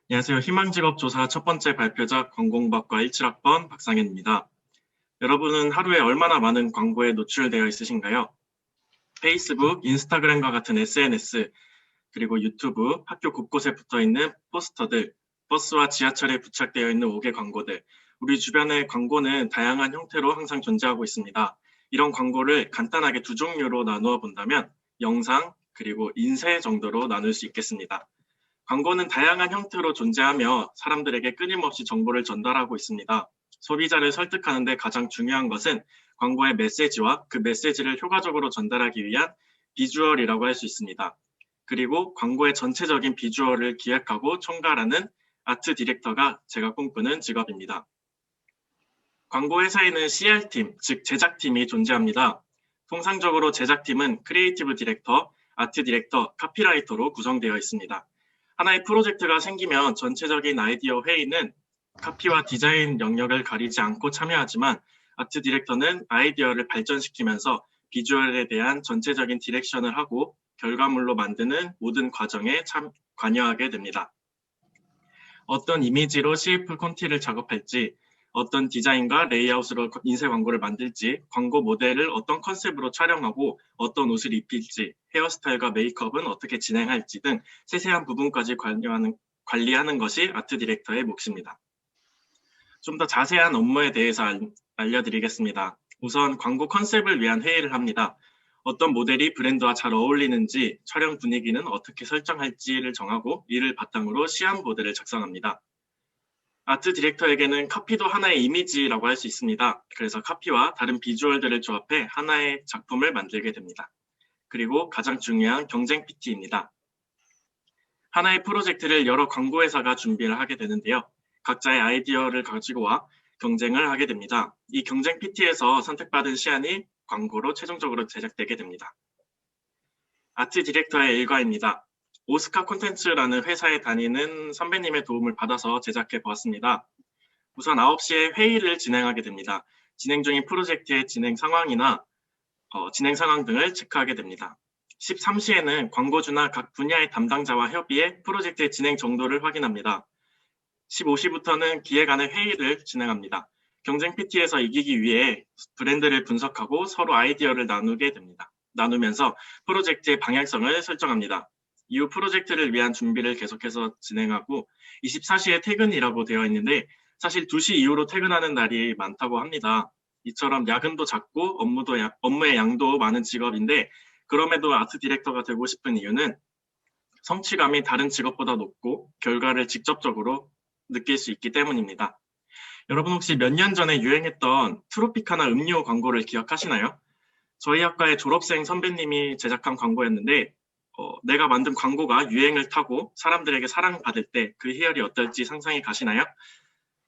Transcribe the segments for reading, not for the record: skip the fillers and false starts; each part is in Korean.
안녕하세요. 희망직업조사 첫 번째 발표작 건공학과 17학번 박상현입니다. 여러분은 하루에 얼마나 많은 광고에 노출되어 있으신가요? 페이스북, 인스타그램과 같은 SNS, 그리고 유튜브, 학교 곳곳에 붙어 있는 포스터들, 버스와 지하철에 부착되어 있는 옥외 광고들, 우리 주변의 광고는 다양한 형태로 항상 존재하고 있습니다. 이런 광고를 간단하게 두 종류로 나누어 본다면 영상, 그리고 인쇄 정도로 나눌 수 있겠습니다. 광고는 다양한 형태로 존재하며 사람들에게 끊임없이 정보를 전달하고 있습니다. 소비자를 설득하는 데 가장 중요한 것은 광고의 메시지와 그 메시지를 효과적으로 전달하기 위한 비주얼이라고 할 수 있습니다. 그리고 광고의 전체적인 비주얼을 기획하고 총괄하는 아트 디렉터가 제가 꿈꾸는 직업입니다. 광고 회사에는 CR팀, 즉 제작팀이 존재합니다. 통상적으로 제작팀은 크리에이티브 디렉터, 아트 디렉터, 카피라이터로 구성되어 있습니다. 하나의 프로젝트가 생기면 전체적인 아이디어 회의는 카피와 디자인 영역을 가리지 않고 참여하지만 아트 디렉터는 아이디어를 발전시키면서 비주얼에 대한 전체적인 디렉션을 하고 결과물로 만드는 모든 과정에 관여하게 됩니다. 어떤 이미지로 CF 콘티를 작업할지, 어떤 디자인과 레이아웃으로 인쇄 광고를 만들지, 광고 모델을 어떤 컨셉으로 촬영하고 어떤 옷을 입힐지, 헤어스타일과 메이크업은 어떻게 진행할지 등 세세한 부분까지 관리하는 것이 아트 디렉터의 몫입니다. 좀 더 자세한 업무에 대해서 알려드리겠습니다. 우선 광고 컨셉을 위한 회의를 합니다. 어떤 모델이 브랜드와 잘 어울리는지, 촬영 분위기는 어떻게 설정할지를 정하고 이를 바탕으로 시안 보드를 작성합니다. 아트 디렉터에게는 카피도 하나의 이미지라고 할 수 있습니다. 그래서 카피와 다른 비주얼들을 조합해 하나의 작품을 만들게 됩니다. 그리고 가장 중요한 경쟁 PT입니다. 하나의 프로젝트를 여러 광고회사가 준비를 하게 되는데요. 각자의 아이디어를 가지고 와 경쟁을 하게 됩니다. 이 경쟁 PT에서 선택받은 시안이 광고로 최종적으로 제작되게 됩니다. 아트 디렉터의 일과입니다. 오스카 콘텐츠라는 회사에 다니는 선배님의 도움을 받아서 제작해 보았습니다. 우선 9시에 회의를 진행하게 됩니다. 진행 중인 프로젝트의 진행 상황이나 진행 상황 등을 체크하게 됩니다. 13시에는 광고주나 각 분야의 담당자와 협의해 프로젝트의 진행 정도를 확인합니다. 15시부터는 기획안의 회의를 진행합니다. 경쟁 PT에서 이기기 위해 브랜드를 분석하고 서로 아이디어를 나누면서 프로젝트의 방향성을 설정합니다. 이후 프로젝트를 위한 준비를 계속해서 진행하고 24시에 퇴근이라고 되어 있는데 사실 2시 이후로 퇴근하는 날이 많다고 합니다. 이처럼 야근도 작고 업무의 양도 많은 직업인데 그럼에도 아트 디렉터가 되고 싶은 이유는 성취감이 다른 직업보다 높고 결과를 직접적으로 느낄 수 있기 때문입니다. 여러분 혹시 몇 년 전에 유행했던 트로피카나 음료 광고를 기억하시나요? 저희 학과의 졸업생 선배님이 제작한 광고였는데 내가 만든 광고가 유행을 타고 사람들에게 사랑받을 때 그 희열이 어떨지 상상이 가시나요?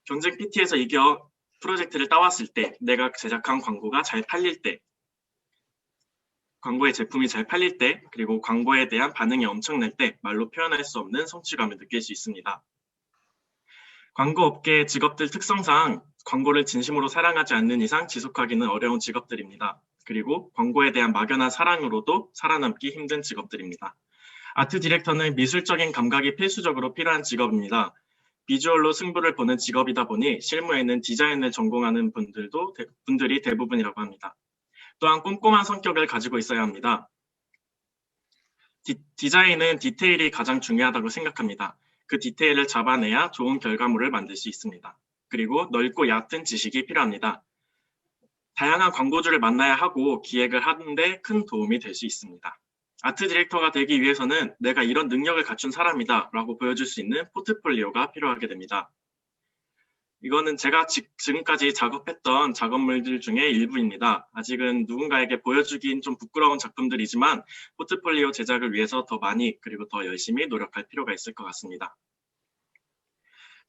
경쟁 PT에서 이겨 프로젝트를 따왔을 때, 내가 제작한 광고가 잘 팔릴 때, 광고의 제품이 잘 팔릴 때, 그리고 광고에 대한 반응이 엄청날 때 말로 표현할 수 없는 성취감을 느낄 수 있습니다. 광고 업계의 직업들 특성상 광고를 진심으로 사랑하지 않는 이상 지속하기는 어려운 직업들입니다. 그리고 광고에 대한 막연한 사랑으로도 살아남기 힘든 직업들입니다. 아트 디렉터는 미술적인 감각이 필수적으로 필요한 직업입니다. 비주얼로 승부를 보는 직업이다 보니 실무에는 디자인을 전공하는 분들이 대부분이라고 합니다. 또한 꼼꼼한 성격을 가지고 있어야 합니다. 디자인은 디테일이 가장 중요하다고 생각합니다. 그 디테일을 잡아내야 좋은 결과물을 만들 수 있습니다. 그리고 넓고 얕은 지식이 필요합니다. 다양한 광고주를 만나야 하고 기획을 하는데 큰 도움이 될 수 있습니다. 아트 디렉터가 되기 위해서는 내가 이런 능력을 갖춘 사람이다 라고 보여줄 수 있는 포트폴리오가 필요하게 됩니다. 이거는 제가 지금까지 작업했던 작업물들 중에 일부입니다. 아직은 누군가에게 보여주긴 좀 부끄러운 작품들이지만 포트폴리오 제작을 위해서 더 많이 그리고 더 열심히 노력할 필요가 있을 것 같습니다.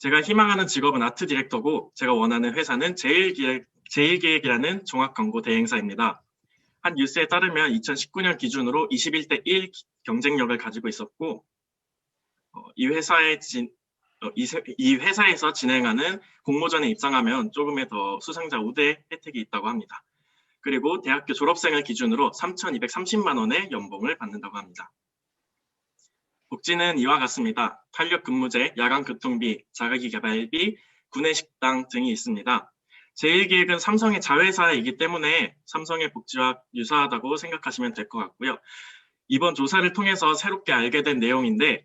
제가 희망하는 직업은 아트 디렉터고 제가 원하는 회사는 제일기획이라는 종합광고 대행사입니다. 한 뉴스에 따르면 2019년 기준으로 21대 1 경쟁력을 가지고 있었고 이 회사에서 진행하는 공모전에 입상하면 조금의 더 수상자 우대 혜택이 있다고 합니다. 그리고 대학교 졸업생을 기준으로 3,230만 원의 연봉을 받는다고 합니다. 복지는 이와 같습니다. 탄력 근무제, 야간 교통비, 자가기 개발비, 구내식당 등이 있습니다. 제1기획은 삼성의 자회사이기 때문에 삼성의 복지와 유사하다고 생각하시면 될 것 같고요. 이번 조사를 통해서 새롭게 알게 된 내용인데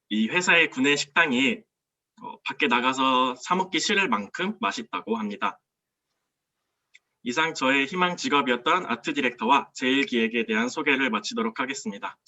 이 회사의 구내식당이 밖에 나가서 사 먹기 싫을 만큼 맛있다고 합니다. 이상 저의 희망 직업이었던 아트 디렉터와 제1기획에 대한 소개를 마치도록 하겠습니다.